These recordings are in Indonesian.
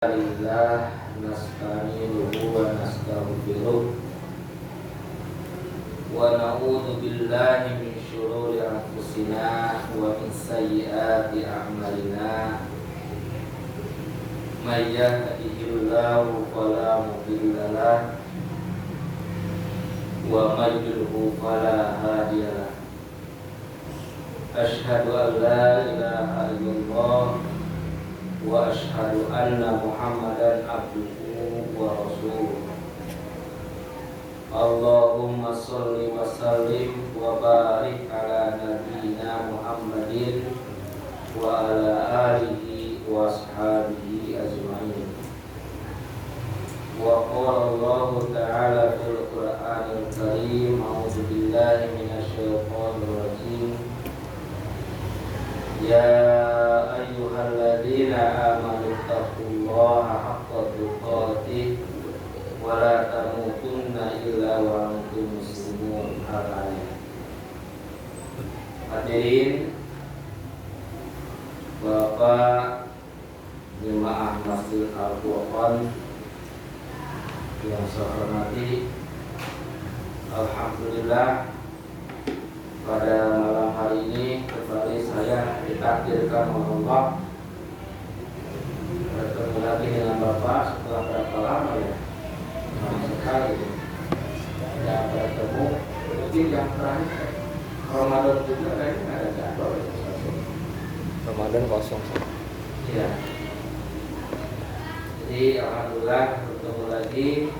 Alhamdulillah nasta'inuhu wa nastaghfiruh wa na'udzu billahi min syururi anfusina wa min sayyiati a'malina may yahdihillahu fala mudilla lahu wa may yudlil fala hadiya lahu asyhadu an la ilaha illallah wa asyhadu anna Muhammadan abduhu wa rasuluh. Allahumma sholli wa sallim wa barik ala nabiyyina Muhammadin wa ala alihi wa ashabihi ajma'in. Wa qala Allah ta'ala fil Qur'anil Karim, a'udzu billahi minasy syaithanir rajim. Ya ayyuhalladzina amanu taqullaha haqqa tuqatih wa la tamutunna illa wa antum muslimun. Hadirin Bapak jemaah Masjid Al-Furqan yang saya hormati, alhamdulillah pada malam hari ini kembali saya ditakdirkan oleh Allah bertemu lagi dengan Bapak setelah berapa lama ya? Lama sekali ya bertemu. Mungkin yang terakhir Ramadan juga kayaknya ada jadwal ya. Ramadan kosong. Iya. Jadi alhamdulillah bertemu lagi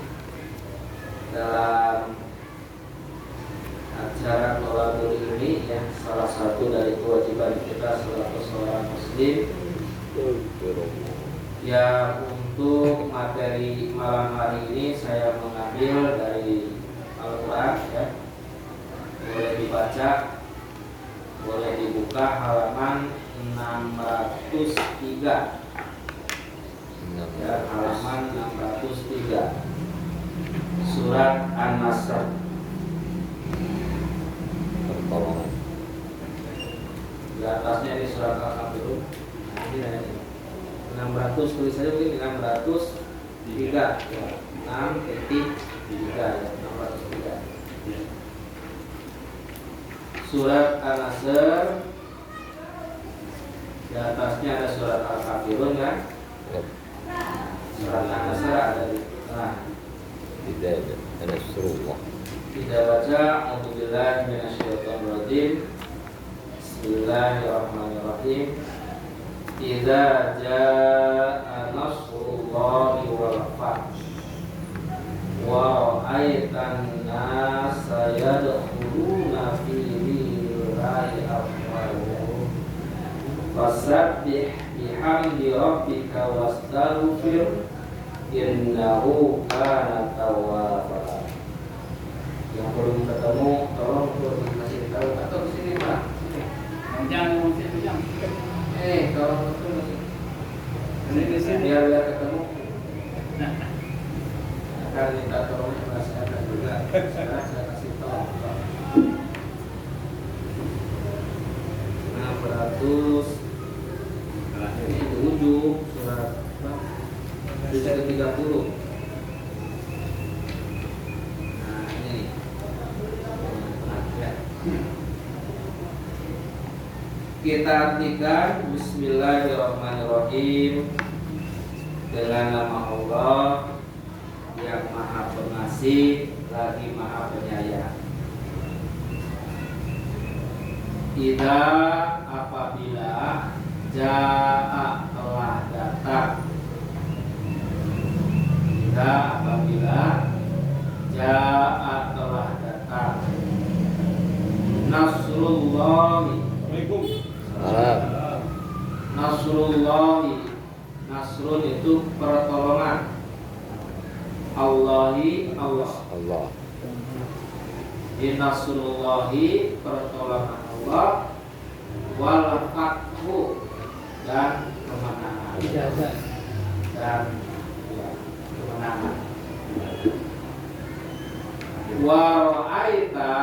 dalam acara tolabul ilmi, ya, salah satu dari kewajiban kita selaku seorang muslim. Ya, untuk materi malam hari ini saya mengambil dari Al-Quran, ya. Boleh dibaca, boleh dibuka halaman 603. Ya, halaman 603. Surat An-Nasr. Pertolongan. Di atasnya ini surat Al-Kafirun. Nah, ini 600, tulis saja mungkin 603 ya. 6.3 ya, 603. Surat An-Nasr. Di atasnya ada surat Al-Kafirun kan? Surat An-Nasr ada di tengah. Tidak ada surah. Kita baca A'udzubillahi minasyaitonirrajim. Bismillahirrahmanirrahim. Idza jaa nasrullahi wal fath wa ra'aitan nasa yadkhuluna fi dinillahi afwaja fasabbih bihamdi rabbika wastaghfir innahu kana tawwaba. Yang belum ketemu tolong tuh dikasih tahu atau di sini Pak. Jangan tolong tuh ini di sini biar ketemu. Akan minta tolongnya masyarakat juga. Sekarang saya kasih tolong. 600 ini di ujung surat bisa ke 30. Kita artikan Bismillahirrahmanirrahim dengan nama Allah yang Maha Pengasih lagi Maha Penyayang. Idza apabila jaa telah datang. Idza apabila jaa telah datang. Nasrullahi. Nasrullahi. Nasrun itu pertolongan. Allahi Allah. Nasrullahi pertolongan Allah. Wal fathu dan kemenangan. Dan kemenangan. Wa ra'aita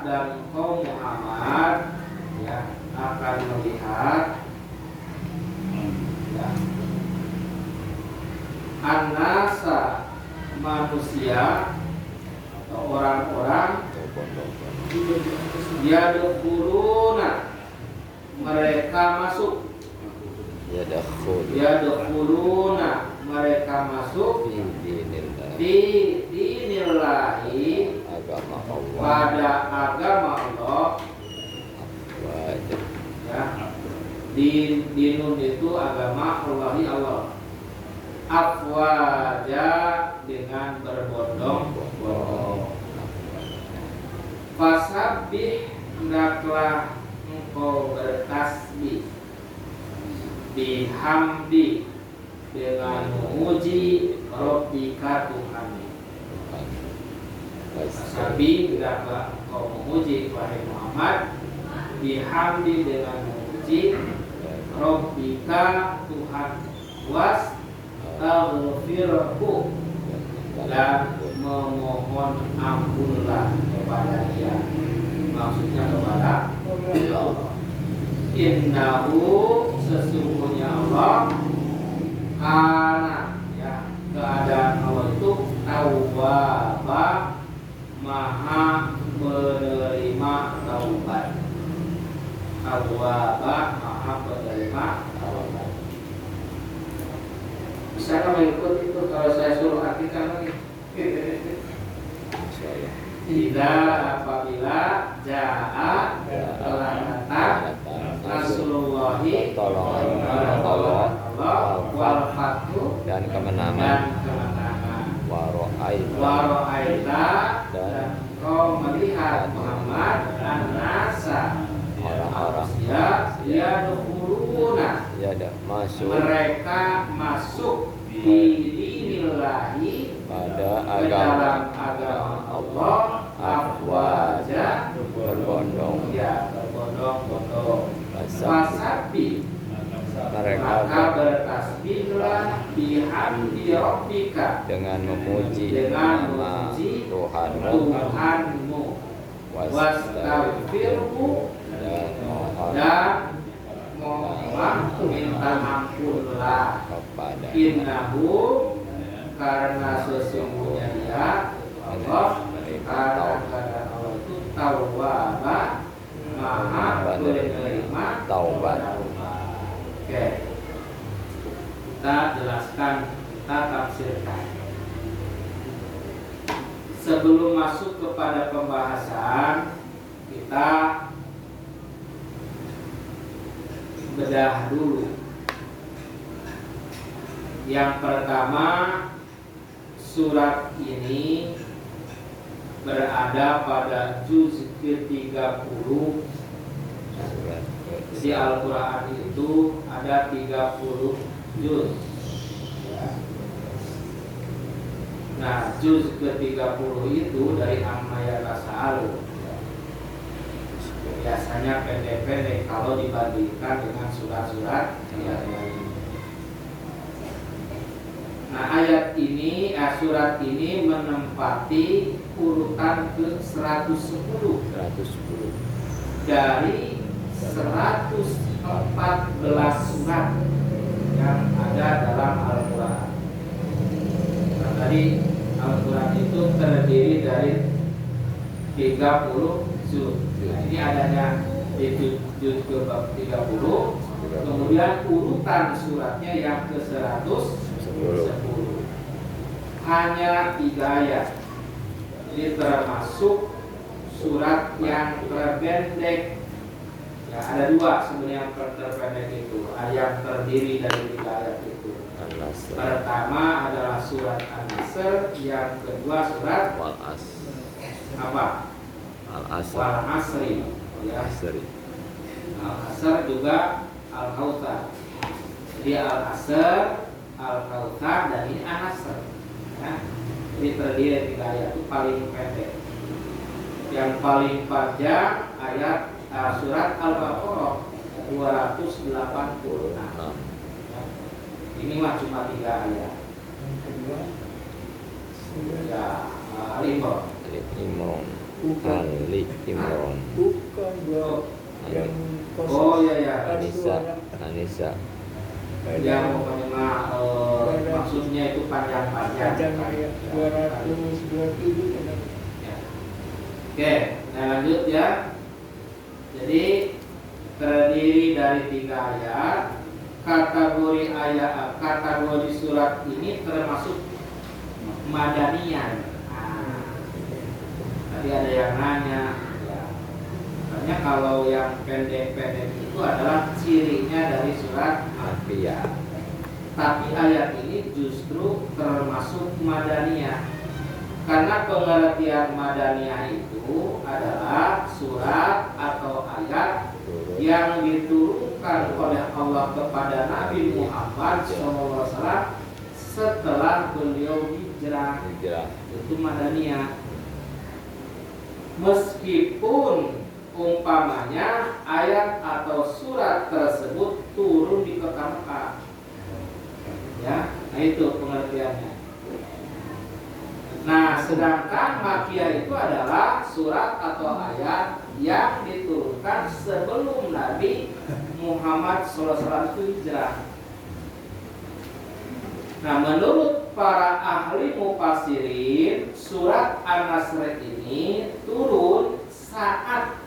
dan engkau Muhammad, ya, akan melihat, ya, An-nasa manusia atau orang-orang yadkhuluna mereka masuk yadkhuluna mereka masuk fi dinillah di dinillahi agama Allah pada agama Allah wajib ya. Dinun itu agama Allah afwaja dengan berbondong-bondong. Fasabbih hendaklah engkau bertasbih bihamdi dengan memuji Rabbika Tuhanmu. Fasabbih hendaklah engkau memuji wahai Muhammad bihamdi dengan memuji Rabbika Tuhan was taghfirhu dan memohon ampunlah kepada dia, maksudnya kepada Allah. Innahu sesungguhnya Allah kana ya keadaan Allah itu tawwaba maha menerima taubat. Tawwaba maha menerima taubat. Bisa nggak mengikut itu kalau saya suruh artikan lagi? Tidak apabila jaa telah datang Rasulullahi Allah wal fathu dan kemenangan waro'aita dan kau melihat Muhammad an-nasa orang-orang yadkhuluna masuk mereka masuk di dinillahi pada dalam agama agama Allah afwaja berbondong ya berbondong-bondong. Fasabbih mereka maka bertasbihlah bihamdi rabbika dengan memuji dengan nama memuji Tuhanmu wastaghfirhu dan mohon dan mohon minta ampunlah kepada innahu karena sesungguhnya dia Allah karena Allah itu tawwaba maha penerima taubat. Oke, kita jelaskan, kita tafsirkan. Sebelum masuk kepada pembahasan, kita bedah dulu. Yang pertama, surat ini berada pada juz ke-30. Di Al-Quran itu ada 30 juz. Nah, juz ke-30 itu dari Amma Yatasa'alu. Biasanya pendek-pendek kalau dibandingkan dengan surat-surat yang lain. Nah, ayat ini, surat ini menempati urutan ke-110 dari 114 surat yang ada dalam Al-Quran. Nah, tadi Al-Quran itu terdiri dari 30 juz. Nah, ini adanya di juz ke-30, kemudian urutan suratnya yang ke-110. Hanya 3 ayat. Ini termasuk surat yang terpendek. Ya, ada 2 sebenarnya yang terpendek itu, yang terdiri dari 3 ayat itu. Pertama adalah surat An-Nasr, yang kedua surat apa? Al-Asri. Ya. Al-Asr juga Al-Kautsar. Jadi Al-Asr, Al-Kautsar, dan ini An-Nasr. Ya. Ini terdiri dari 3 ayat, itu paling pendek. Yang paling panjang ayat surat Al-Baqarah 286. Ini mah cuma 3 ayat. Ya, Ali Imran. Bukan yang Oh ya ya. Anisa. yang pokoknya maksudnya itu panjang-panjang. Panjang ya, 227 kan. Ya. Oke, nah lanjut ya. Jadi terdiri dari 3 ayat. Kategori surat ini termasuk Madaniyah. Tadi ada yang nanya, ya. Makanya kalau yang pendek-pendek itu adalah cirinya dari surat Al-Anbiya. Tapi ayat ini justru termasuk Madaniyah. Karena pengertian Madaniyah itu adalah surat atau ayat yang diturunkan oleh Allah kepada Nabi Muhammad SAW setelah beliau hijrah. Itu Madaniyah. Meskipun umpamanya ayat atau surat tersebut turun di kota Mekah, ya, nah itu pengertiannya. Nah, sedangkan Makkiyah itu adalah surat atau ayat yang diturunkan sebelum Nabi Muhammad SAW itu hijrah. Nah, menurut para ahli mufassirin, surat An-Nasr ini turun saat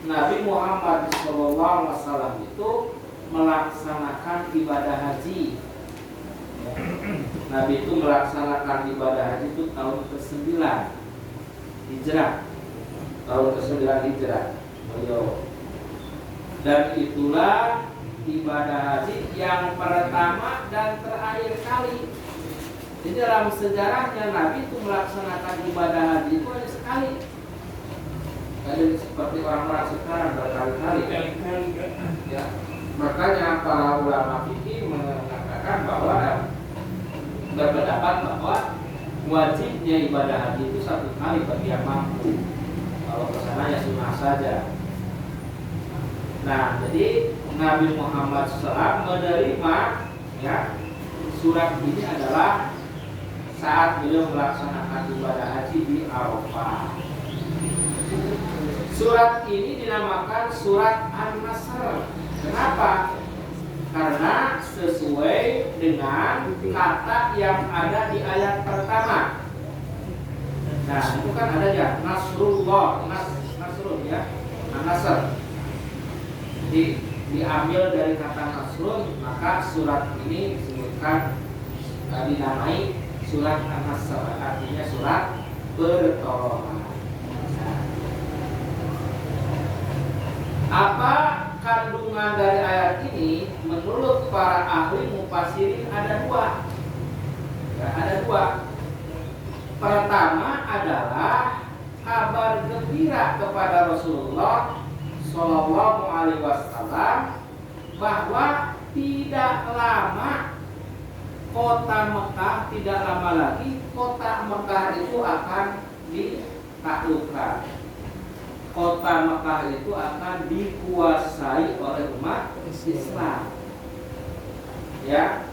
Nabi Muhammad SAW itu melaksanakan ibadah haji. Nabi itu melaksanakan ibadah haji itu tahun ke-9 hijrah. Tahun ke-9 hijrah beliau. Dan itulah ibadah haji yang pertama dan terakhir kali. Di dalam sejarahnya Nabi itu melaksanakan ibadah haji itu hanya sekali. Jadi seperti orang-orang sekarang berkali-kali. Ya. Makanya para ulama fikih mengatakan bahwa berpendapat bahwa wajibnya ibadah haji itu 1 kali bagi yang mampu. Kalau kesananya sunnah saja. Nah, jadi Nabi Muhammad SAW menerima ya surat ini adalah saat beliau melaksanakan ibadah haji di Arafah. Surat ini dinamakan surat An-Nasr. Kenapa? Karena sesuai dengan kata yang ada di ayat pertama. Nah, itu kan ada ya Nasrullah, Nasrul ya, An-Nasr. Jadi diambil dari kata Nasrul, maka surat ini disebutkan dinamai surat An-Nasr, artinya surat pertolongan. Apa kandungan dari ayat ini? Menurut para ahli mufassirin ada 2. Ya, ada 2. Pertama adalah kabar gembira kepada Rasulullah Shallallahu Alaihi Wasallam bahwa tidak lama kota Mekah, tidak lama lagi kota Mekah itu akan ditaklukkan. Kota Mekah itu akan dikuasai oleh umat Islam. Ya.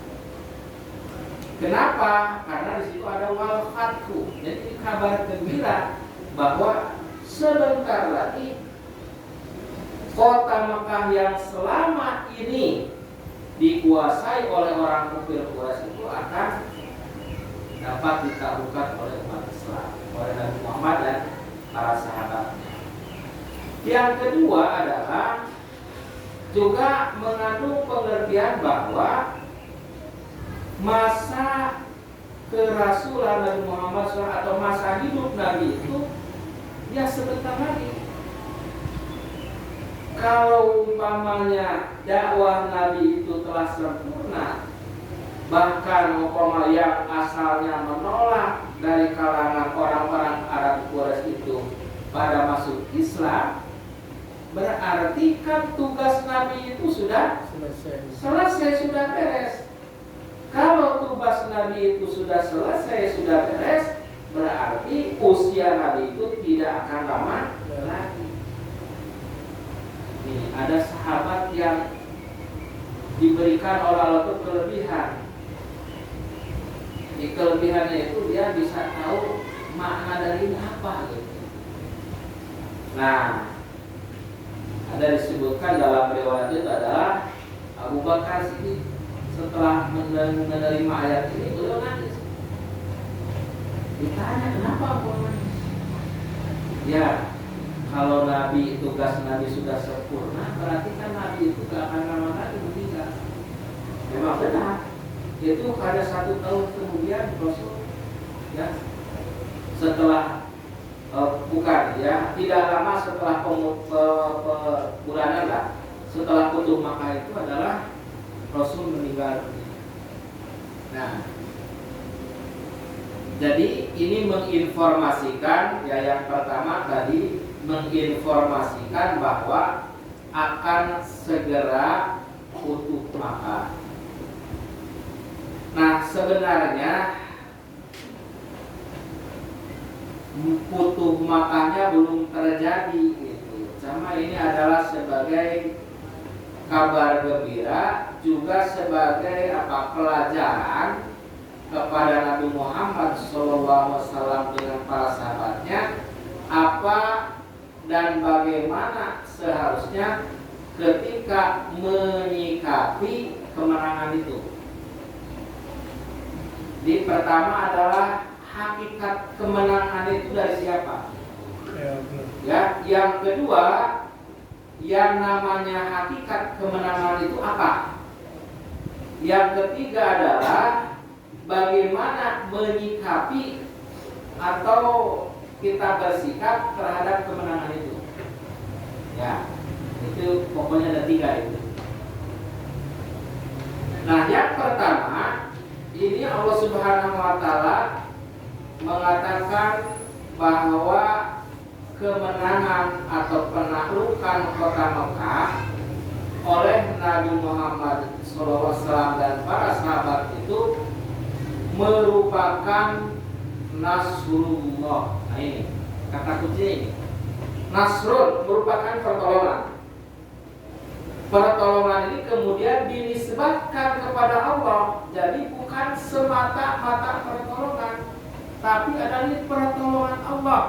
Kenapa? Karena di situ ada wal fathu. Jadi kabar gembira bahwa sebentar lagi kota Mekah yang selama ini dikuasai oleh orang kafir Quraisy itu akan dapat ditaklukkan oleh umat Islam, oleh Nabi Muhammad dan para sahabatnya. Yang kedua adalah juga mengandung pengertian bahwa masa kerasulan Nabi Muhammad SAW atau masa hidup Nabi itu ya sebentar lagi. Kalau umpamanya dakwah Nabi itu telah sempurna, bahkan umpama yang asalnya menolak dari kalangan orang-orang Arab Quraisy itu pada masuk Islam, berarti kan tugas Nabi itu sudah selesai, sudah beres. Kalau tugas Nabi itu sudah selesai, sudah beres, berarti usia Nabi itu tidak akan lama lagi. Nih, ada sahabat yang diberikan oleh Allah itu kelebihan. Di kelebihannya itu dia bisa tahu makna dari ini apa gitu. Nah, ada disebutkan dalam riwayat itu adalah Abu Bakar setelah menerima ayat ini beliau nangis. Ditanya kenapa kok nangis? Ya, kalau Nabi tugas Nabi sudah sempurna, berarti kan Nabi itu gak akan lama lagi meninggal. Memang benar. Itu ada 1 tahun kemudian Rasul, ya, setelah bukan, ya, tidak lama setelah pembulanan lah, setelah Futuh Makkah itu adalah Rasul meninggal. Nah, jadi ini menginformasikan, ya, yang pertama tadi menginformasikan bahwa akan segera Futuh Makkah. Nah, sebenarnya Futuh Makkahnya belum terjadi gitu. Sama ini adalah sebagai kabar gembira, juga sebagai pelajaran kepada Nabi Muhammad SAW dengan para sahabatnya apa dan bagaimana seharusnya ketika menyikapi kemenangan itu. Di pertama adalah hakikat kemenangan itu dari siapa? Ya, yang kedua, yang namanya hakikat kemenangan itu apa? Yang ketiga adalah bagaimana menyikapi atau kita bersikap terhadap kemenangan itu. Ya, itu pokoknya ada 3 itu. Nah, yang pertama, ini Allah Subhanahu wa Ta'ala mengatakan bahwa kemenangan atau penaklukan kota Mekah oleh Nabi Muhammad SAW dan para sahabat itu merupakan Nasrullah. Nah, ini kata kunci ini. Nasrul merupakan pertolongan. Pertolongan ini kemudian dinisbatkan kepada Allah. Jadi bukan semata-mata pertolongan, tapi adalah pertolongan Allah.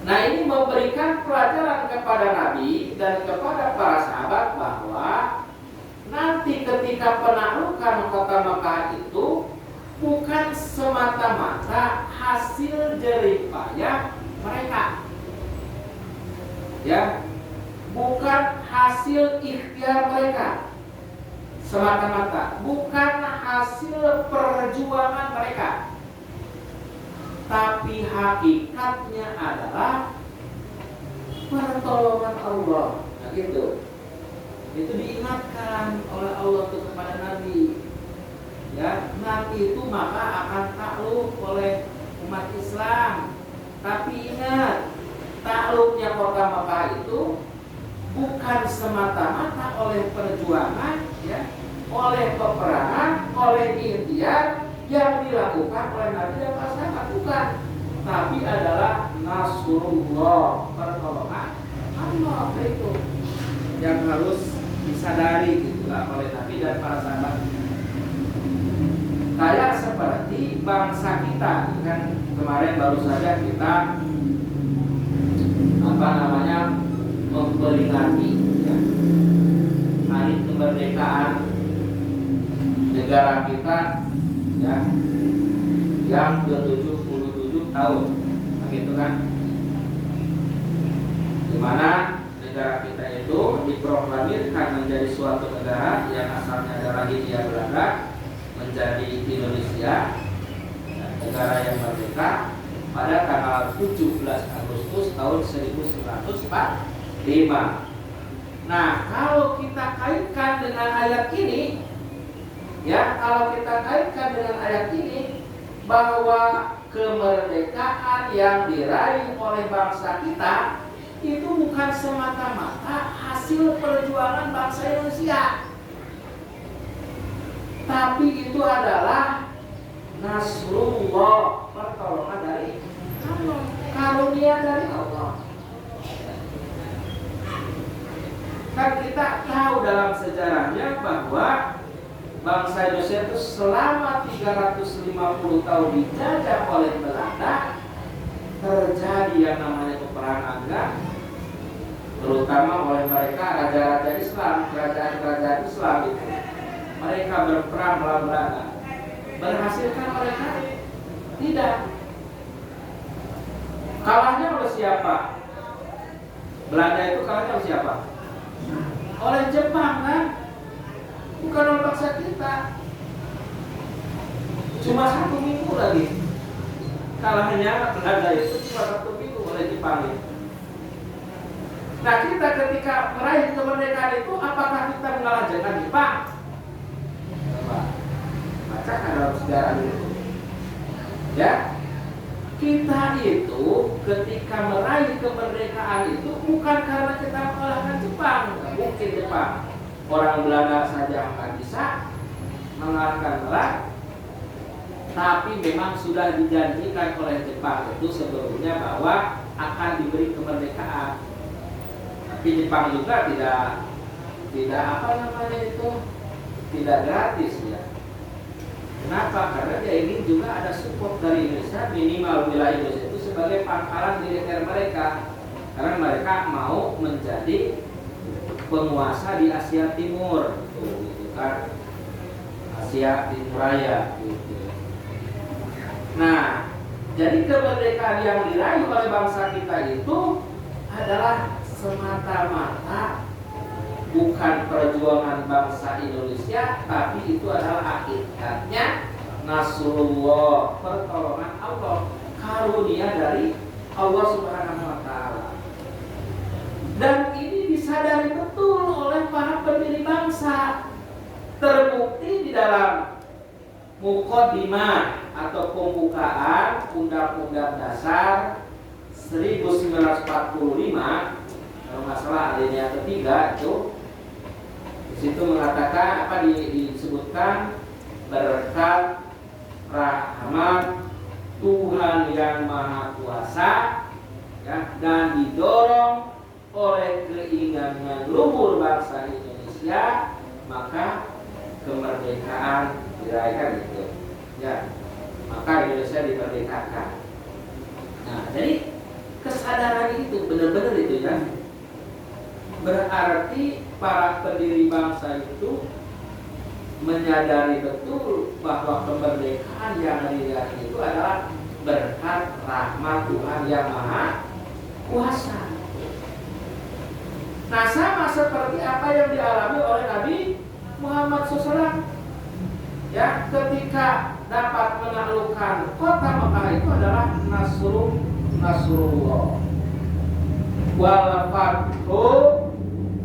Nah, ini memberikan pelajaran kepada Nabi dan kepada para sahabat bahwa nanti ketika penaklukan kota Mekah itu bukan semata-mata hasil jerih payah mereka, ya, bukan hasil ikhtiar mereka semata-mata, bukan hasil perjuangan mereka, tapi hakikatnya adalah pertolongan Allah. Nah, gitu. Itu diingatkan oleh Allah kepada Nabi. Ya, Nabi itu maka akan takluk oleh umat Islam. Tapi ingat, takluknya kota Mekah itu bukan semata-mata oleh perjuangan, ya, oleh peperangan, oleh ikhtiar yang dilakukan oleh Nabi dan para sahabat, bukan, tapi adalah Nasrullah, pertolongan Allah. Itu yang harus disadari gitu lah oleh Nabi dan para sahabat. Kayak seperti bangsa kita, kan kemarin baru saja kita memperingati, ya, hari kemerdekaan negara kita, ya, yang ke-77 tahun, begitu kan? Dimana negara kita itu diproklamirkan menjadi suatu negara yang asalnya adalah Hindia Belanda menjadi Indonesia, negara yang merdeka pada tanggal 17 Agustus tahun 1945. Nah, kalau kita kaitkan dengan ayat ini, ya, kalau kita kaitkan dengan ayat ini, bahwa kemerdekaan yang diraih oleh bangsa kita itu bukan semata-mata hasil perjuangan bangsa Indonesia, tapi itu adalah Nasrullah, pertolongan dari Allah, karunia dari Allah. Kan kita tahu dalam sejarahnya bahwa bangsa Indonesia itu selama 350 tahun dijajah oleh Belanda, terjadi yang namanya peperangan, terutama oleh mereka raja-raja Islam, kerajaan-kerajaan Islam itu. Mereka berperang melawan Belanda. Berhasilkan mereka? Tidak. Kalahnya oleh siapa? Belanda itu kalahnya oleh siapa? Oleh Jepang kan? Bukan oleh bangsa kita. Cuma 1 minggu lagi. Kalahnya Belanda itu cuma 1 minggu oleh Jepang itu. Nah, kita ketika meraih kemerdekaan itu, apakah kita mengalahkan Jepang? Coba baca dalam sejarah itu. Ya, kita itu ketika meraih kemerdekaan itu bukan karena kita mengalahkan Jepang. Nggak mungkin Jepang. Orang Belanda saja akan bisa mengalahkan Belanda. Tapi memang sudah dijanjikan oleh Jepang itu sebelumnya bahwa akan diberi kemerdekaan. Tapi Jepang juga tidak apa namanya itu, tidak gratis ya. Kenapa? Karena dia ingin juga ada support dari Indonesia, minimal wilayah Indonesia itu sebagai pangkalan militer mereka. Karena mereka mau menjadi penguasa di Asia Timur, gitu kan, Asia Timur Raya. Gitu. Nah, jadi kemerdekaan yang diraih oleh bangsa kita itu adalah semata-mata bukan perjuangan bangsa Indonesia, tapi itu adalah hakikatnya Nasrullah, pertolongan Allah, karunia dari Allah Subhanahu wa Ta'ala. Dan ini disadari betul oleh para pendiri bangsa. Terbukti di dalam Muqaddimah atau pembukaan Undang-Undang Dasar 1945, kalau nggak salah alinea ketiga itu, di situ mengatakan apa disebutkan berkat rahmat Tuhan yang Maha Kuasa, ya, dan didorong oleh keinginan luhur bangsa Indonesia, maka kemerdekaan diraihkan itu, ya, maka Indonesia dimerdekakan. Nah, jadi kesadaran itu benar-benar itu ya, berarti para pendiri bangsa itu menyadari betul bahwa kemerdekaan yang diraih itu adalah berkat rahmat Tuhan yang Maha Kuasa. Nah, sama seperti apa yang dialami oleh Nabi Muhammad SAW. Ya, ketika dapat menaklukkan kota Mekah itu adalah Nasrullah wal fathu,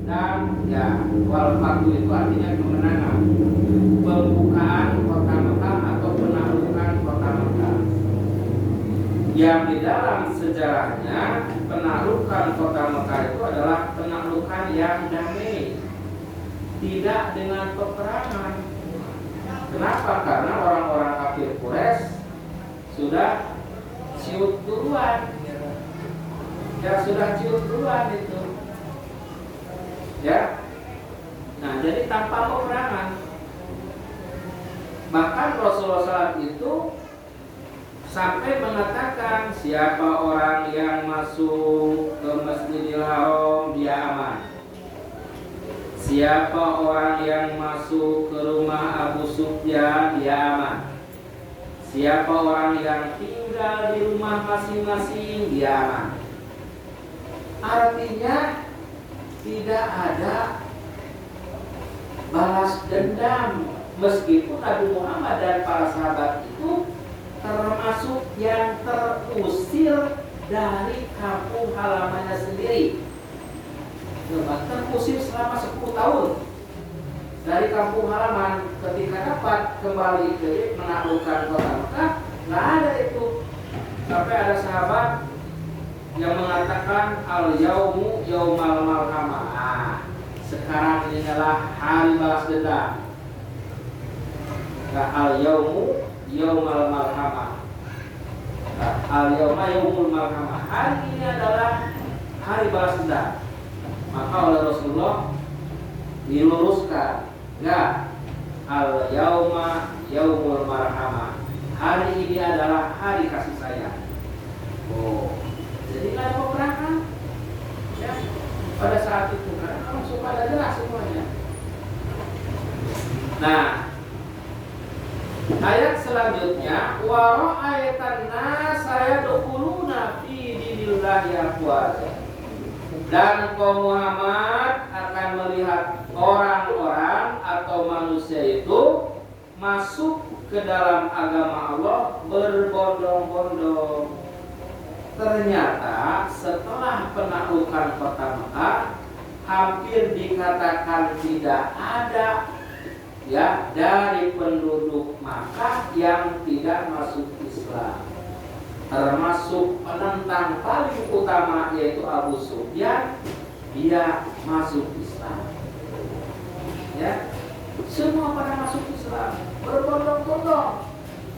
dan ya, wal fathu itu artinya kemenangan, pembukaan kota Mekah atau penaklukan kota Mekah. Yang di dalam sejarahnya penaklukan kota Mekah itu adalah penaklukan yang damai, tidak dengan peperangan. Kenapa? Karena orang-orang kafir Quraisy sudah ciut duluan. Ya, sudah ciut duluan itu. Ya. Nah, jadi tanpa peperangan. Bahkan Rasulullah SAW itu sampai mengatakan siapa orang yang masuk ke Masjidil Haram dia aman. Siapa orang yang masuk ke rumah Abu Sufyan dia aman. Siapa orang yang tinggal di rumah masing-masing dia aman. Artinya tidak ada balas dendam, meskipun Nabi Muhammad dan para sahabat itu termasuk yang terusir dari kampung halamannya sendiri. Terusir selama 10 tahun dari kampung halaman. Ketika dapat kembali ke menaklukkan kota Mekah, nggak ada itu. Sampai ada sahabat yang mengatakan al-yaumu yaumal malhamah. Sekarang ini adalah hari balas dendam. Nah, al-yaumu yaumal malhamah. Nah, al-yauma yaumul malhamah. Hari ini adalah hari balas dendam. Maka oleh Rasulullah diluruskan, ya, al-yauma yaumul marhamah. Hari ini adalah hari kasih sayang. Oh, jadi nggak ada peperangan. Ya. pada saat itu karena langsung pada jelas semuanya. Nah, ayat selanjutnya wa ra'aitan nasa yadkhuluna fi dinillahi afwaja. Dan kaum Muhammad akan melihat orang-orang atau manusia itu masuk ke dalam agama Allah berbondong-bondong. Ternyata setelah penaklukan kota Mekah hampir dikatakan tidak ada ya dari penduduk Makkah yang tidak masuk Islam. Termasuk penentang paling utama yaitu Abu Sufyan, dia masuk Islam. Ya, semua pada masuk Islam, berbondong-bondong.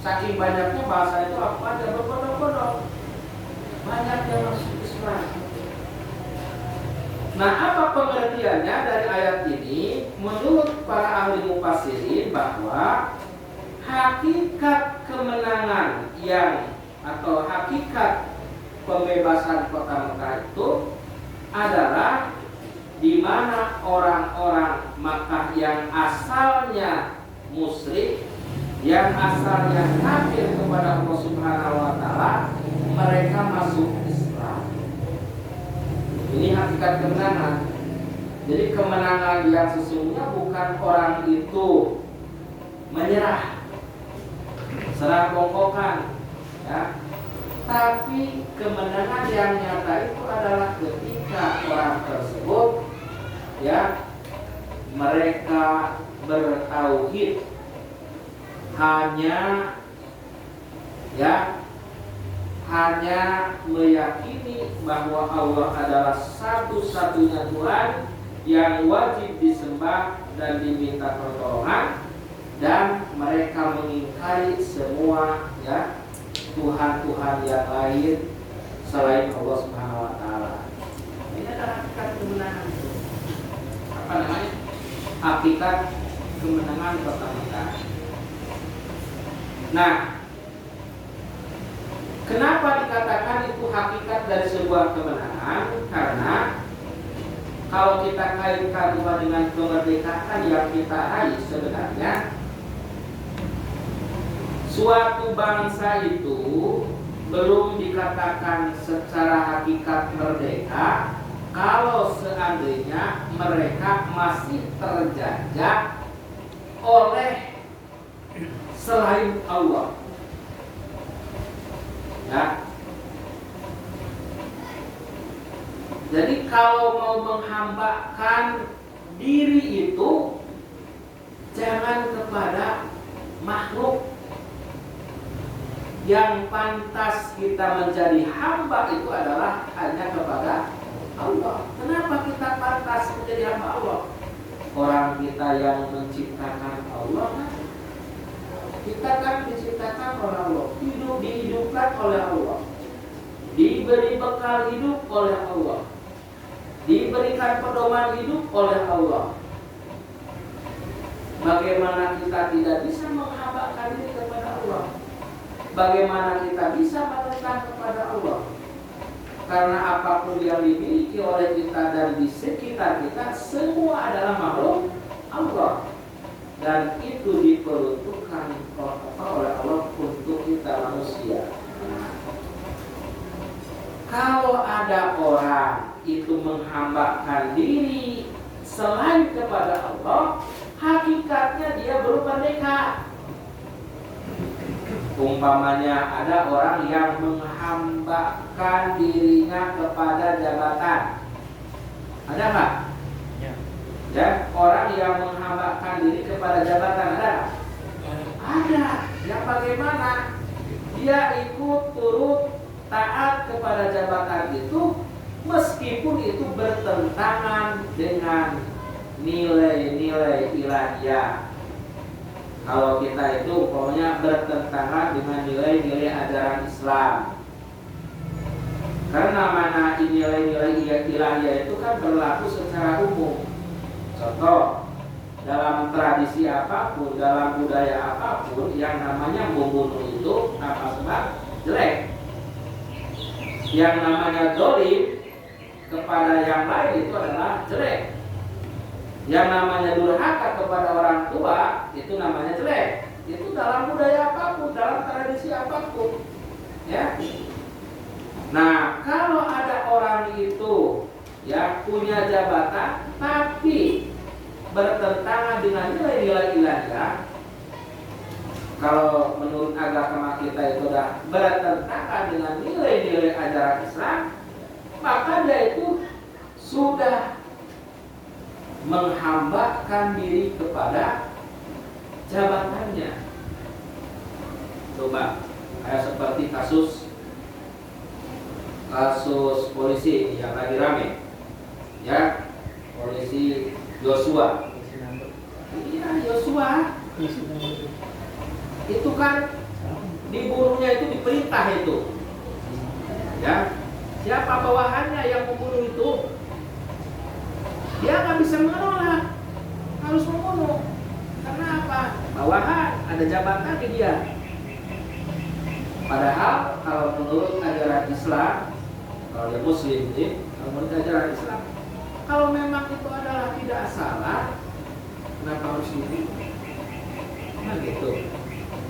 Saking banyaknya bahasa itu apa aja berbondong-bondong. Banyak yang masuk Islam. Nah, apa pengertiannya dari ayat ini? Menurut para ahli mufassirin bahwa hakikat kemenangan yang atau hakikat pembebasan kota Mekah itu adalah di mana orang-orang Makkah yang asalnya musyrik, yang asalnya kafir kepada Allah Subhanahu wa taala, mereka masuk Islam. Ini hakikat kemenangan. Jadi kemenangan yang sesungguhnya bukan orang itu menyerah, serah bongkokan, ya. Tapi kemenangan yang nyata itu adalah ketika orang tersebut ya mereka bertauhid, hanya meyakini bahwa Allah adalah satu-satunya Tuhan yang wajib disembah dan diminta pertolongan, dan mereka mengingkari semua ya Tuhan-Tuhan yang lain selain Allah Subhanahu wa taala. Ini adalah hakikat kemenangan. Apa namanya? Hakikat kemenangan kota Mekah. Nah, kenapa dikatakan itu hakikat dari sebuah kemenangan? Karena kalau kita kaitkan dengan kemerdekaan yang kita raih, sebenarnya suatu bangsa itu belum dikatakan secara hakikat merdeka kalau seandainya mereka masih terjajah oleh selain Allah. Ya. Jadi kalau mau menghambakan diri itu jangan kepada makhluk. Yang pantas kita menjadi hamba itu adalah hanya kepada Allah. Kenapa kita pantas menjadi hamba Allah? Orang kita yang menciptakan Allah kan? Kita kan diciptakan oleh Allah, dihidupkan oleh Allah, diberi bekal hidup oleh Allah, diberikan pedoman hidup oleh Allah. Bagaimana kita tidak bisa menghambakan diri kepada Allah? Bagaimana kita bisa menentang kepada Allah? Karena apapun yang dimiliki oleh kita dan di sekitar kita semua adalah makhluk Allah, dan itu diperuntukkan oleh Allah untuk kita manusia. Kalau ada orang itu menghambakan diri selain kepada Allah, hakikatnya dia belum merdeka. Umpamanya ada orang yang menghambakan dirinya kepada jabatan. Ada nggak? Ya, orang yang menghambakan diri kepada jabatan ada? Ada. Yang bagaimana? Dia ikut turut taat kepada jabatan itu meskipun itu bertentangan dengan nilai-nilai ilahiyah. Kalau kita itu pokoknya bertentangan dengan nilai-nilai ajaran Islam. Karena mana nilai-nilai ilahiyah itu kan berlaku secara umum. Contoh, dalam tradisi apapun, dalam budaya apapun, yang namanya membunuh itu apa sebab? Jelek. Yang namanya dolim kepada yang lain itu adalah jelek. Yang namanya durhaka kepada orang tua itu namanya jelek. Itu dalam budaya apapun, dalam tradisi apapun, ya. Nah, kalau ada orang itu ya punya jabatan tapi bertentangan dengan nilai-nilai ilahiyah, kalau menurut agama kita itu sudah bertentangan dengan nilai-nilai ajaran Islam, maka dia itu sudah menghambakan diri kepada jabatannya. Coba kayak seperti kasus polisi yang lagi rame, ya, polisi Joshua. Iya, Joshua itu kan dibunuhnya itu diperintah itu, ya. Siapa bawahannya yang membunuh itu? Dia nggak bisa menolak, harus membunuh. Karena apa? Bawahan, ada jabatan di dia. Padahal kalau menurut ajaran Islam, kalau dia Muslim, kalau menurut ajaran Islam, kalau memang itu adalah tidak salah, kenapa harus dibunuh? Nah gitu.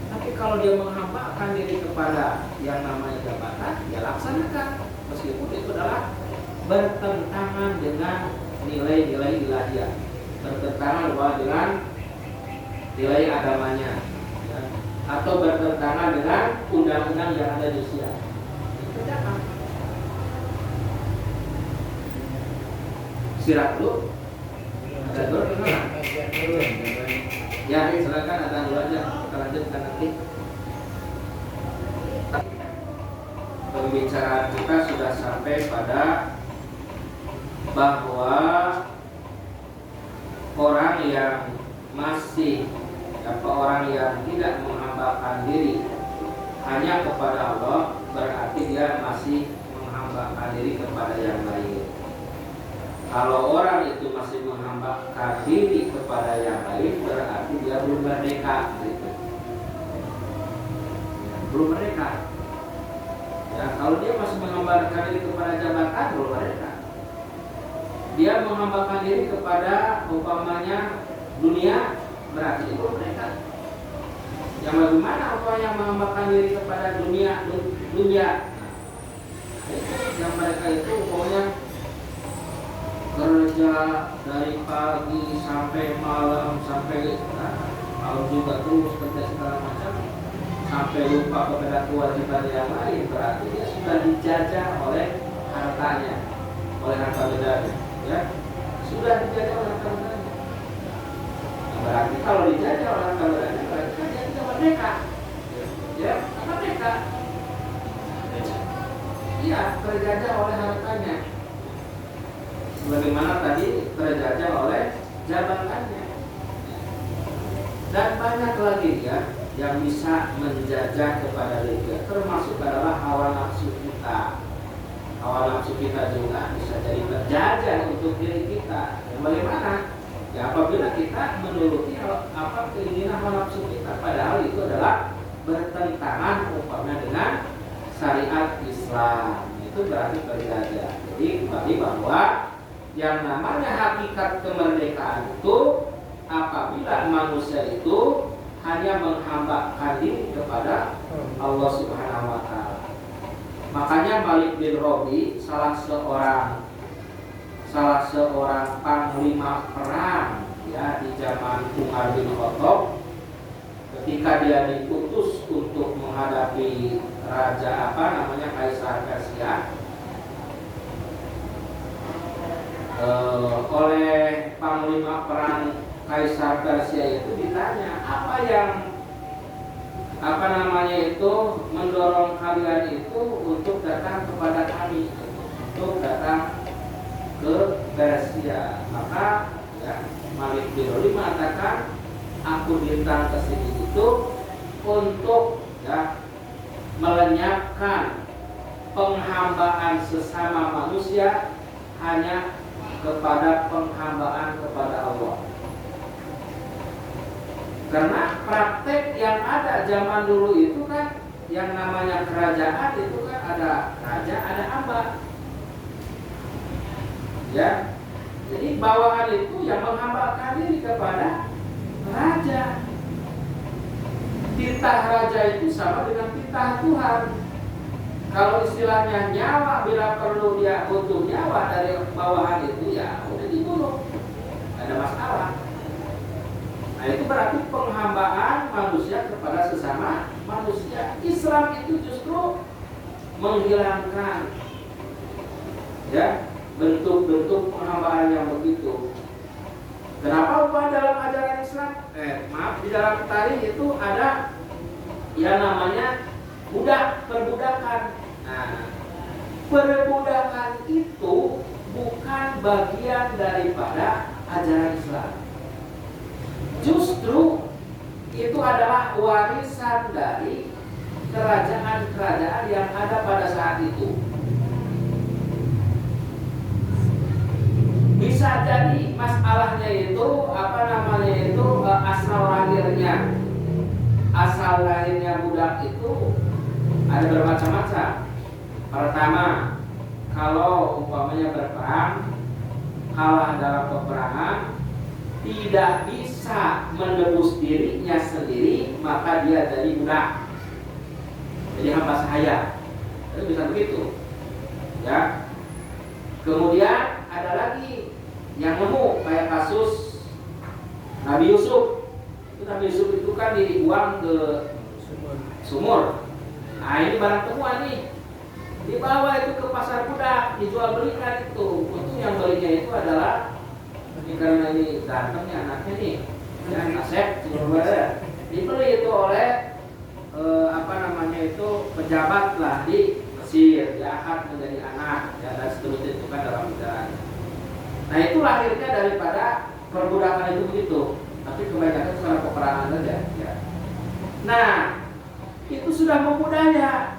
Tapi kalau dia menghambakan diri kepada yang namanya jabatan, ya laksanakan. Meskipun itu adalah bertentangan dengan nilai-nilai ilahiyah, bertentangan dengan nilai agamanya, ya, atau bertentangan dengan undang-undang yang ada di Rusia. Itu jangan. Istirahat dulu. Ada dulu gimana? Ya, silakan ada dulu aja. Kita lanjutkan nanti. Pembicaraan kita sudah sampai pada bahwa orang yang masih orang yang tidak menghambakan diri hanya kepada Allah, berarti dia masih menghambakan diri kepada yang lain. Kalau orang itu masih menghambakan diri kepada yang lain, berarti dia belum merdeka, gitu. Belum merdeka. Ya, kalau dia masih menghambakan diri kepada jabatan, belum merdeka. Dia menghambakan diri kepada umpamanya dunia, berarti belum merdeka. Yang bagaimana orang yang menghambakan diri kepada dunia? Yang mereka itu pokoknya kerja dari pagi sampai malam, sampai malam juga terus kerja segala macam, sampai lupa kepada kewajiban yang lain, berarti dia sudah dijajah oleh hartanya, oleh harta bendanya, ya, sudah dijajah oleh harta bendanya. Nah, berarti kalau dijajah oleh harta bendanya, berarti kan dia tidak merdeka, ya, merdeka. Iya, terjajah oleh hartanya. Sebagaimana tadi terjajah oleh jabatannya. Dan banyak lagi ya yang bisa menjajah kepada diri kita, termasuk adalah hawa nafsu kita. Hawa nafsu kita juga bisa jadi terjajah untuk diri kita. Dan bagaimana? Ya apabila kita menuruti apa keinginan hawa nafsu kita, padahal itu adalah bertentangan umpamanya dengan syariat Islam, itu berarti terjajah. Jadi kembali bahwa yang namanya hakikat kemerdekaan itu apabila manusia itu hanya menghambakan diri kepada Allah Subhanahu wa Ta'ala. Makanya Malik bin Robi, salah seorang panglima perang ya di zaman Umar bin Khattab, ketika dia diutus untuk menghadapi raja Kaisar Persia, oleh panglima perang Kaisar Persia itu ditanya, apa yang mendorong kalian itu untuk datang kepada kami, untuk datang ke Persia. Maka ya, Malik bin Robi mengatakan, aku datang ke sini itu untuk ya melenyapkan penghambaan sesama manusia hanya kepada penghambaan kepada Allah. Karena praktek yang ada zaman dulu itu kan yang namanya kerajaan itu kan ada raja, ada hamba. Ya, jadi bawahan itu yang menghambakan diri kepada raja. Titah raja itu sama dengan titah Tuhan. Kalau istilahnya nyawa, bila perlu dia butuh nyawa dari bawahan itu, ya udah dibunuh, nggak ada masalah. Nah itu berarti penghambaan manusia kepada sesama manusia. Islam itu justru menghilangkan ya bentuk-bentuk penghambaan yang begitu. Kenapa upah dalam ajaran Islam? Di dalam tarikh itu ada yang namanya budak, perbudakan. Nah, perbudakan itu bukan bagian daripada ajaran Islam. Justru itu adalah warisan dari kerajaan-kerajaan yang ada pada saat itu. Bisa jadi masalahnya itu asal lahirnya budak itu ada bermacam-macam. Pertama, kalau umpamanya berperang, kalah dalam peperangan, tidak bisa menebus dirinya sendiri, maka dia jadi budak, jadi hamba sahaya. Itu bisa begitu, ya. Kemudian ada lagi yang nemu kayak kasus Nabi Yusuf. Nabi Yusuf itu kan dibuang ke sumur. Nah ini barang temuan nih, dibawa itu ke pasar budak, dijual belikan itu. Untuk yang belinya itu adalah ini karena ini gantengnya anaknya nih, dan Asep, dibeli itu oleh pejabat lah di Mesir, diangkat menjadi anak, ya, dan seterusnya itu kan dalam sejarah. Nah itu lahirnya daripada perbudakan itu begitu. Tapi kebanyakan itu karena peperangan saja. Ya. Nah, itu sudah membudaya,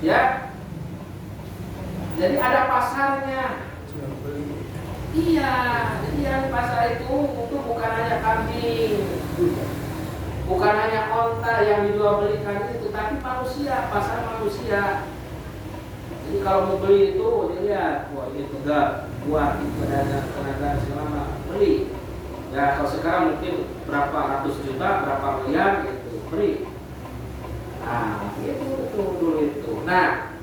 ya. Jadi ada pasarnya. Iya, jadi yang pasar itu bukan hanya kambing, bukan hanya onta yang dijual belikan itu, tapi manusia, pasar manusia. Jadi kalau mau beli itu, dilihat, wah ini tegak, buat tenaga selama beli. Ya kalau sekarang mungkin berapa ratus juta, berapa miliar gitu beri. Nah itu dulu itu. Nah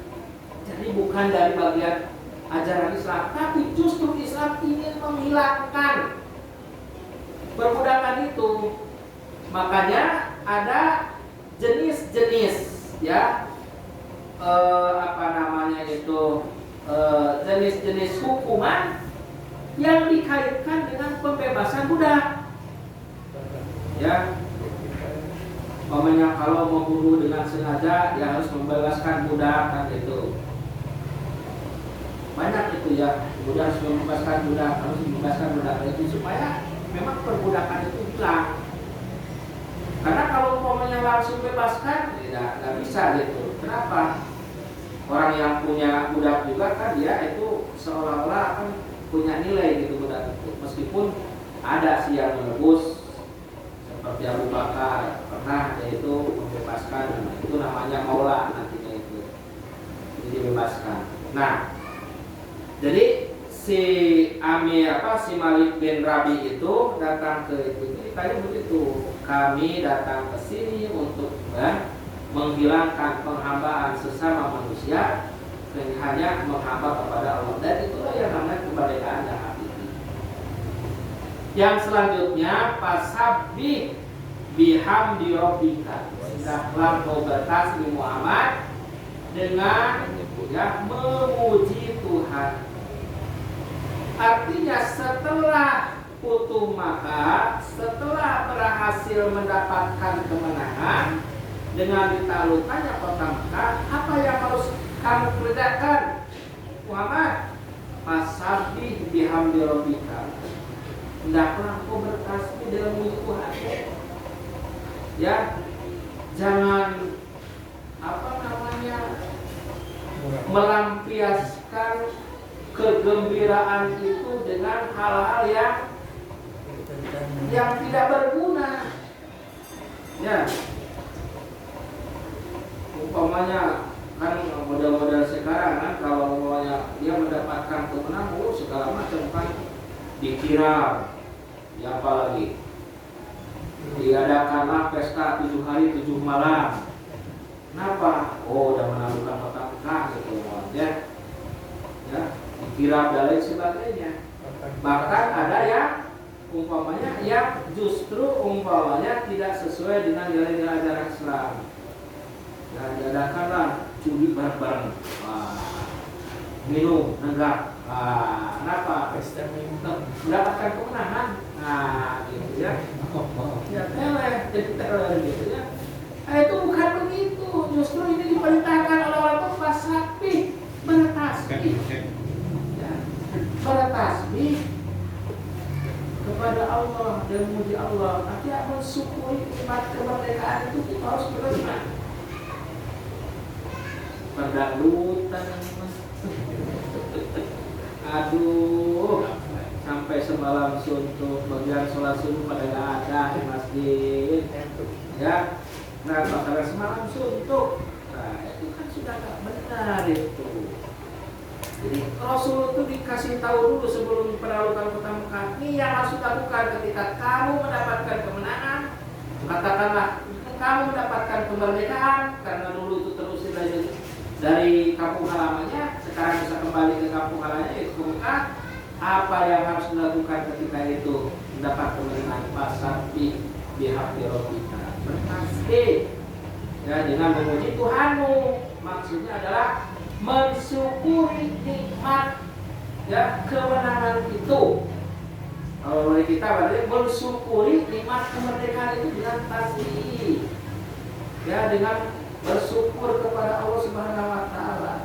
jadi bukan dari bagian ajaran Islam, tapi justru Islam ingin menghilangkan perbudakan itu. Makanya ada jenis-jenis ya jenis-jenis hukuman yang dikaitkan dengan pembebasan budak. Ya, umpamanya kalau membunuh dengan sengaja, dia harus membebaskan budak kan itu. Banyak itu ya, kemudian harus membebaskan budak itu supaya memang perbudakan itu hilang. Karena kalau umpamanya langsung bebaskan, tidak bisa gitu. Kenapa? Orang yang punya budak juga kan dia itu seolah-olah kan punya nilai gitu budak itu, meskipun ada sih yang menebus seperti Abu Bakar pernah yaitu membebaskan, itu namanya maula nantinya itu dibebaskan. Nah jadi si Malik bin Rabi itu datang ke itu ditanya begitu, kami datang ke sini untuk menghilangkan penghambaan sesama manusia, hanya menghamba kepada Allah, dan itulah yang namanya kemerdekaan yang hakiki. Yang selanjutnya fasabbih bihamdi rabbika, hendaklah kau bertasbih Muhammad dengan ya memuji Tuhan. Artinya setelah Futuh Makkah, setelah berhasil mendapatkan kemenangan dengan ditaklukkannya kota Makkah, apa yang harus kamu kerjakan Muhammad? Fasabbih bihamdi rabbika, hendaklah kau bertasbih dengan memuji Tuhan. Ya, jangan melampiaskan kegembiraan itu dengan hal-hal yang tidak berguna. Ya, umpamanya kan model-model sekarang kan, kalau umpamanya dia mendapatkan kemenangan, segala macam kan dikira, ya apalagi diadakanlah pesta 7 hari 7 malam. Kenapa? Oh, udah menaklukkan Mekah gitu ya. Ya, dikira dan lain sebagainya. Bahkan ada yang umpamanya yang justru umpamanya tidak sesuai dengan nilai-nilai ajaran Islam. Ya, diadakanlah judi bareng-bareng, minum, nenggak. Kenapa? Pesta minum. Mendapatkan kemenangan. Gitu ya. Ya teler, jadi teler gitu ya. Itu bukan begitu. Justru ini diperintahkan oleh orang tua fasabih, bertasbih. Ya, bertasbih kepada Allah dan memuji Allah. Artinya mensyukuri nikmat kemerdekaan itu kita harus berenang. Pendangdutan, aduh, sampai semalam suntuk, bagian sholat subuh pada nggak ada di masjid, ya. Nah, karena semalam suntuk, nah itu kan sudah nggak benar itu. Jadi Rasul itu dikasih tahu dulu sebelum penaklukan kota Mekah. Ini yang harus dilakukan ketika kamu mendapatkan kemenangan. Katakanlah kamu mendapatkan kemerdekaan karena dulu itu terusin dari kampung halamannya, sekarang bisa kembali ke kampung halamannya itu ke Mekah. Apa yang harus dilakukan ketika itu mendapat kemenangan? Fasabih bihamdi rabbika, bertasbih ya dengan memuji Tuhanmu. Maksudnya adalah mensyukuri nikmat ya kemenangan itu. Kalau oleh kita berarti mensyukuri nikmat kemerdekaan itu dengan tasbih, ya dengan bersyukur kepada Allah Subhanahu Wa Taala.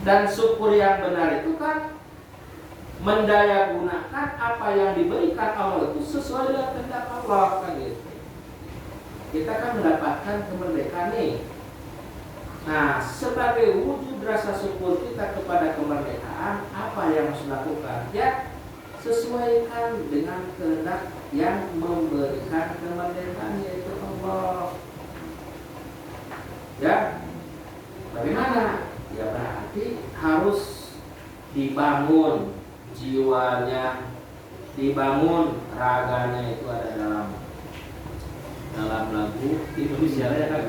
Dan syukur yang benar itu kan mendaya gunakan apa yang diberikan Allah itu sesuai dengan kehendak Allah kan gitu. Kita kan mendapatkan kemerdekaan nih. Nah, sebagai wujud rasa syukur kita kepada kemerdekaan, apa yang harus dilakukan? Ya, sesuaikan dengan kehendak yang memberikan kemerdekaan, yaitu Allah. Ya, bagaimana? Ya berarti harus dibangun jiwanya, dibangun raganya, itu ada dalam lagu Indonesia ya kan.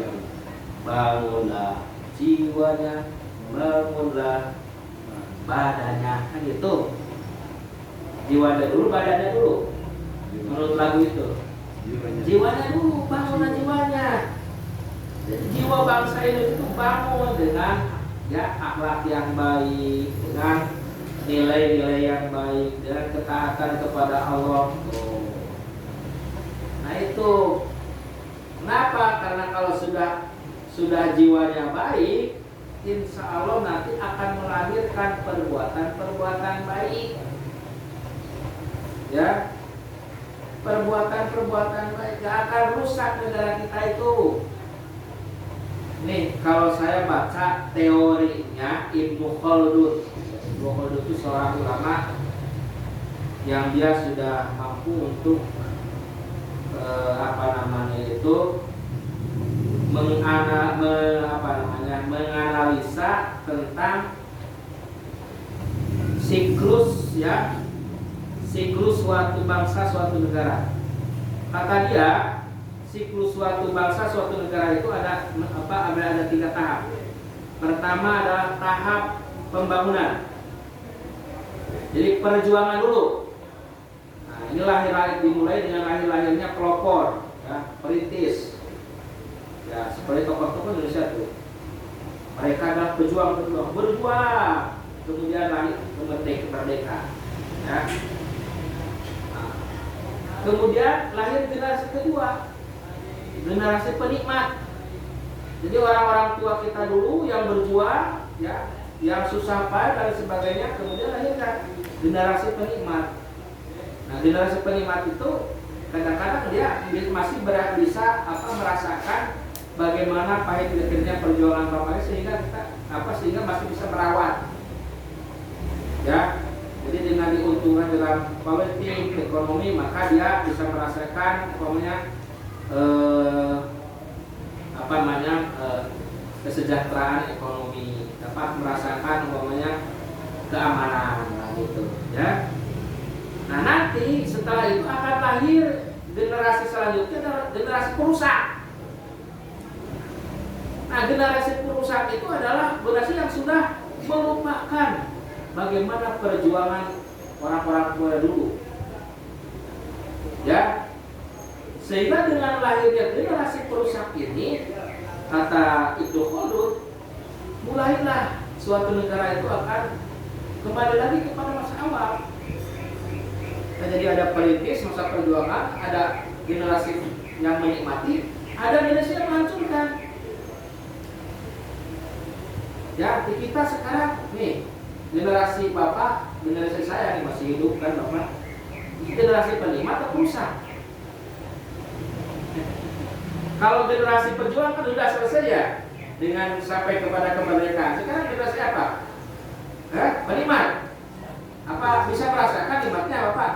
Bangunlah jiwanya, bangunlah badannya, kan gitu. Jiwanya dulu, badannya dulu. Menurut lagu itu. Jiwanya dulu, bangunlah jiwanya. Jadi jiwa bangsa ini itu bangun dengan ya akhlak yang baik, dengan nilai-nilai yang baik, dengan ketaatan kepada Allah. Nah itu. Kenapa? Karena kalau sudah jiwanya baik, insya Allah nanti akan melahirkan perbuatan-perbuatan baik. Ya, perbuatan-perbuatan baik gak akan rusak negara kita itu. Nih, kalau saya baca teorinya Ibnu Khaldun. Ibnu Khaldun itu seorang ulama yang dia sudah mampu untuk menganalisa tentang siklus ya, siklus suatu bangsa, suatu negara. Kata dia, siklus suatu bangsa, suatu negara itu ada 3 tahap. Pertama adalah tahap pembangunan. Jadi perjuangan dulu. Nah, ini dimulai dengan lahirnya pelopor, ya, perintis. Ya, seperti tokoh-tokoh Indonesia tuh. Mereka adalah berjuang, kemudian lahir kemerdekaan. Ya. Nah, kemudian lahir generasi kedua, generasi penikmat. Jadi orang-orang tua kita dulu yang berjuang, ya, yang susah payah dan sebagainya, kemudian lahirkan generasi penikmat. Nah, generasi penikmat itu kadang-kadang dia masih bisa merasakan bagaimana pahit dekatnya perjuangan bapaknya sehingga masih bisa merawat. Ya. Jadi dengan diuntungkan dalam politik ekonomi, maka dia bisa merasakan kesejahteraan ekonomi, dapat merasakan keamanan, nah, gitu ya. Nah nanti setelah itu akan lahir generasi selanjutnya adalah generasi perusak. Nah generasi perusak itu adalah generasi yang sudah melupakan bagaimana perjuangan orang-orang tua dulu, ya. Sehingga dengan lahirnya generasi perusak ini, kata Ibnu Khaldun, mulailah suatu negara itu akan kembali lagi kepada masa awal. Nah, jadi ada perintis masa perjuangan, ada generasi yang menikmati, ada generasi yang menghancurkan. Ya, di kita sekarang nih, generasi bapak, generasi saya nih masih hidup kan bapak, generasi penikmat atau perusak? Kalau generasi pejuang kan sudah selesai ya dengan sampai kepada kemerdekaan. Sekarang generasi apa? Penikmat. Apa bisa merasakan nikmatnya apa?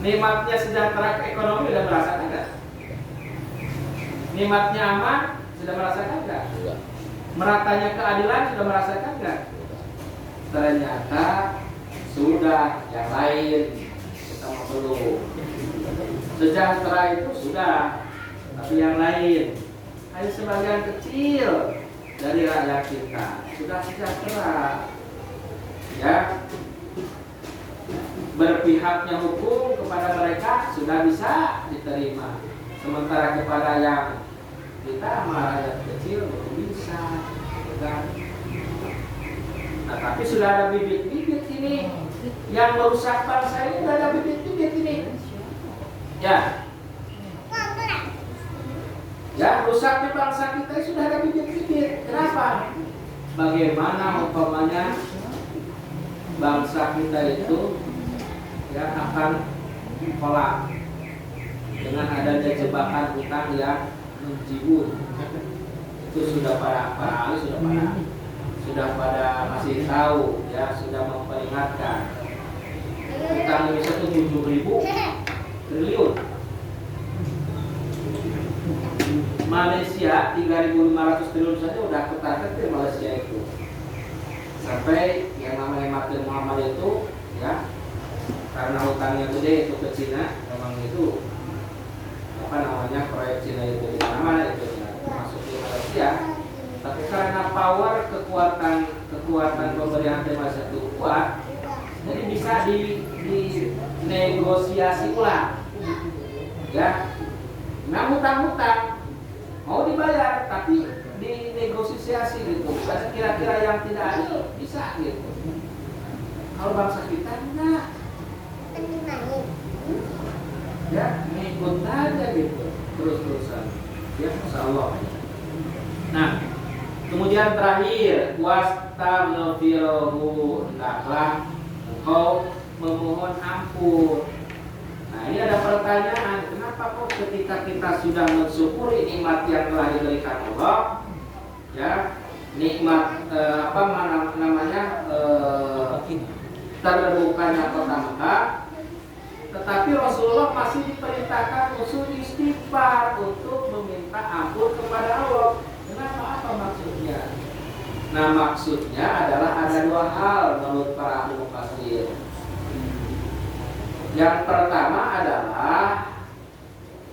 Nikmatnya sejahtera ekonomi sudah merasakan nggak? Nikmatnya aman sudah merasakan nggak? Meratanya keadilan sudah merasakan nggak? Ternyata sudah, yang lain kita mau belum. Sejahtera itu sudah, tapi yang lain hanya sebagian kecil dari rakyat kita sudah sejahtera. Ya, berpihaknya hukum kepada mereka sudah bisa diterima, sementara kepada yang kita rakyat kecil belum bisa, kan? Nah, tapi sudah ada bibit-bibit ini yang merusak bangsa ini, sudah ada bibit-bibit ini. Ya, rusaknya bangsa kita sudah ada bibit-bibit. Kenapa? Bagaimana umpamanya bangsa kita itu ya akan kolak dengan adanya jebakan hutang yang menjibun. Itu sudah para ahli sudah pada masih tahu, ya, sudah memperingatkan. Hutang Indonesia itu 7.000 triliun. Malaysia 3.500 triliun saja udah ketar-ketir Malaysia itu. Sampai yang namanya Mahathir Muhammad itu, ya, karena hutangnya gede itu ke Cina, memang itu apa namanya proyek Cina itu di mana-mana itu masuk ke Malaysia. Tapi karena power kekuatan pemberian Malaysia itu kuat, jadi bisa dinegosiasi ulang. Ya, nah hutang-hutang mau dibayar tapi dinegosiasi gitu. Karena kira-kira yang tidak adil bisa gitu. Kalau bangsa kita enggak, ya ngikut aja gitu terus-terusan. Ya, Masya Allah. Nah, kemudian terakhir, wastaghfiruhu, hendaklah engkau memohon ampun. Nah, ini ada pertanyaan, kenapa kok ketika kita sudah mensyukuri nikmat yang telah diberikan Allah, ya, nikmat terbukanya kota Mekah, tetapi Rasulullah masih diperintahkan untuk istighfar, untuk meminta ampun kepada Allah. Kenapa? Apa maksudnya? Nah, maksudnya adalah ada dua hal menurut para ahli mufassir. Yang pertama adalah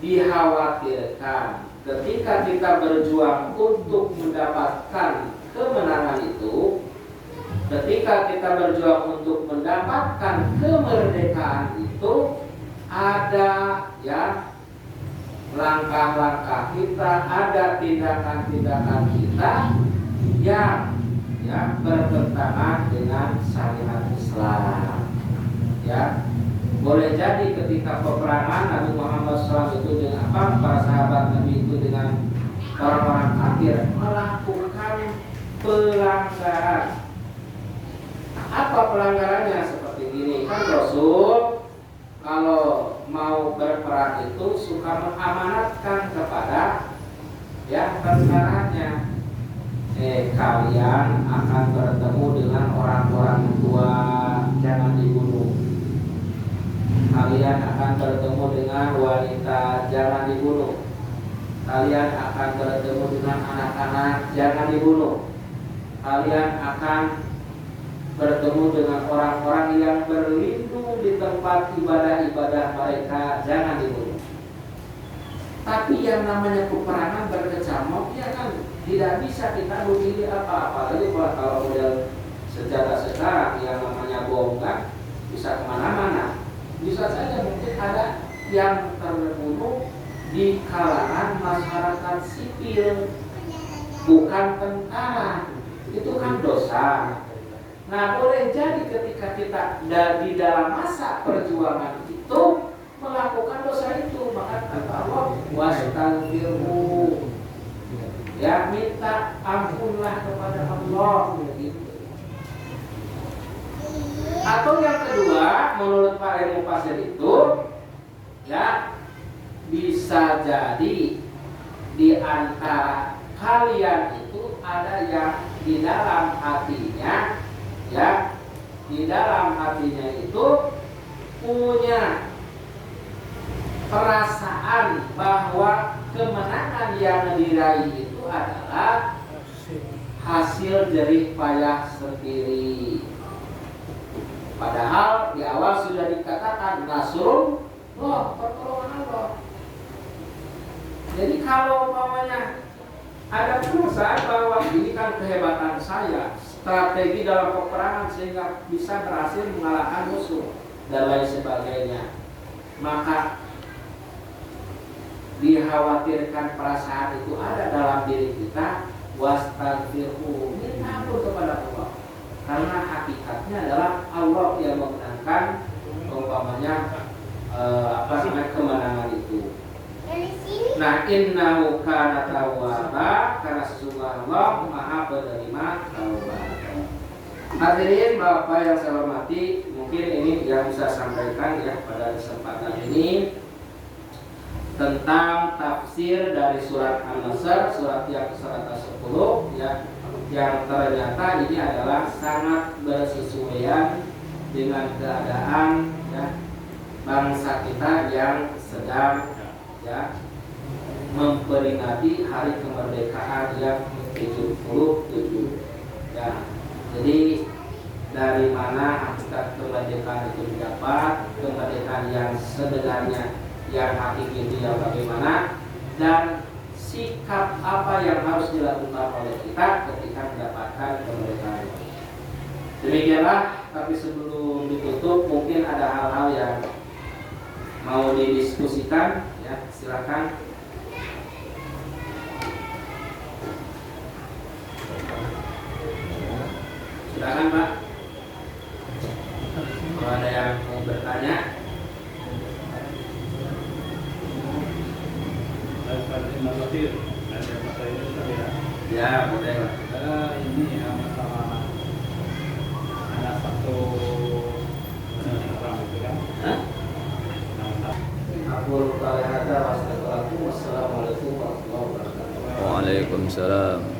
dikhawatirkan ketika kita berjuang untuk mendapatkan kemenangan itu, ketika kita berjuang untuk mendapatkan kemerdekaan itu, ada ya langkah-langkah kita, ada tindakan-tindakan kita yang ya bertentangan dengan syariat Islam. Ya, boleh jadi ketika peperangan Nabi Muhammad SAW itu dengan para sahabat Nabi itu dengan orang-orang kafir melakukan pelanggaran. Apa pelanggarannya? Seperti ini, kan Rasul kalau mau berperang itu suka mengamanatkan kepada ya tentaranya, kalian akan bertemu dengan orang-orang tua, jangan dibunuh. Kalian akan bertemu dengan wanita, jangan dibunuh. Kalian akan bertemu dengan anak-anak, jangan dibunuh. kalian akan bertemu dengan orang-orang yang berlindung di tempat ibadah-ibadah mereka, jangan dibunuh. Tapi yang namanya peperangan berkecamuk, ya kan tidak bisa kita memilih apa-apa. Apalagi kalau model senjata sekarang yang namanya bom kan bisa kemana-mana. Bisa saja mungkin ada yang terbunuh di kalangan masyarakat sipil, bukan tentara. Itu kan dosa. Nah, boleh jadi ketika kita di dalam masa perjuangan itu melakukan dosa itu, maka kata Allah wastaghfiru, ya minta ampunlah kepada Allah gitu. Atau yang kedua, menurut Pak Ilmu Pasir itu, ya bisa jadi di antara kalian itu ada yang di dalam hatinya, ya di dalam hatinya itu punya perasaan bahwa kemenangan yang diraih itu adalah hasil jerih payah sendiri. Padahal di awal sudah dikatakan nasrullah, pertolongan Allah. Jadi kalau umpamanya ada perasaan bahwa ini kan kehebatan saya, strategi dalam peperangan sehingga bisa berhasil mengalahkan musuh dan lain sebagainya, maka dikhawatirkan perasaan itu ada dalam diri kita, wastaghfiru, minta ampun kepada Allah, karena hakikatnya adalah Allah yang memenangkan umpamanya kemenangan itu. Nah, innahu kana tawwaba, karena sesungguhnya Allah Maha penerima taubat. Hadirin Bapak yang saya hormati, mungkin ini yang bisa sampaikan ya pada kesempatan ini tentang tafsir dari surat An-Nasr, surat yang ke-110 ya, yang ternyata ini adalah sangat bersesuaian dengan keadaan ya, bangsa kita yang sedang ya memperingati hari kemerdekaan yang ke-77 ya. Jadi dari mana hakikat kemerdekaan itu didapat, kemerdekaan yang sebenarnya yang hakiki itu yang bagaimana, dan sikap apa yang harus dilakukan oleh kita ketika mendapatkan kemerdekaan. Demikianlah, tapi sebelum ditutup mungkin ada hal-hal yang mau didiskusikan ya, silakan. Silakan Pak, kalau ada yang mau bertanya. Ya, boleh Pak. Ini masalah ada satu orang itu kan? Aku kalau ada wassalamualaikum warahmatullahi wabarakatuh. Waalaikumsalam.